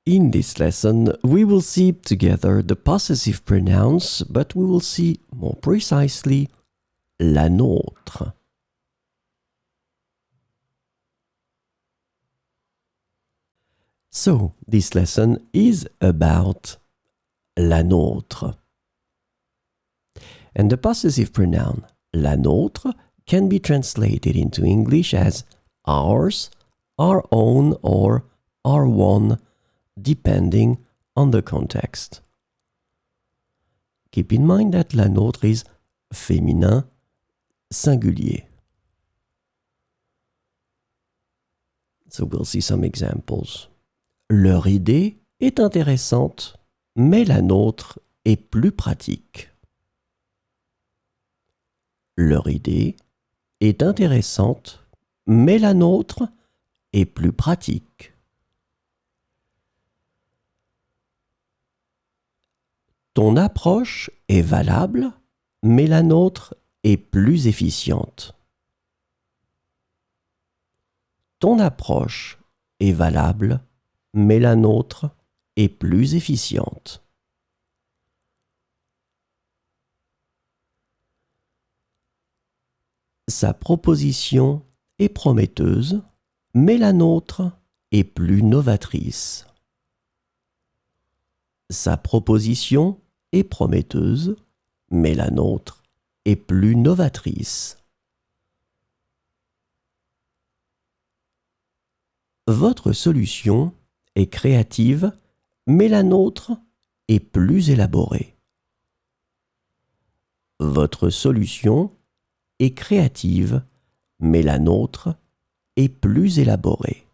In this lesson, we will see together the possessive pronouns, but we will see more precisely la nôtre. So, this lesson is about la nôtre. And the possessive pronoun la nôtre can be translated into English as ours, our own, or our one, depending on the context. Keep in mind that la nôtre is féminin singulier. So we'll see some examples. Leur idée est intéressante, mais la nôtre est plus pratique. Leur idée est intéressante, mais la nôtre est plus pratique. Ton approche est valable, mais la nôtre est plus efficiente. Ton approche est valable, mais la nôtre est plus efficiente. Sa proposition est prometteuse, mais la nôtre est plus novatrice. Sa proposition est prometteuse, mais la nôtre est plus novatrice. Votre solution est créative, mais la nôtre est plus élaborée. Votre solution est créative, mais la nôtre est plus élaborée.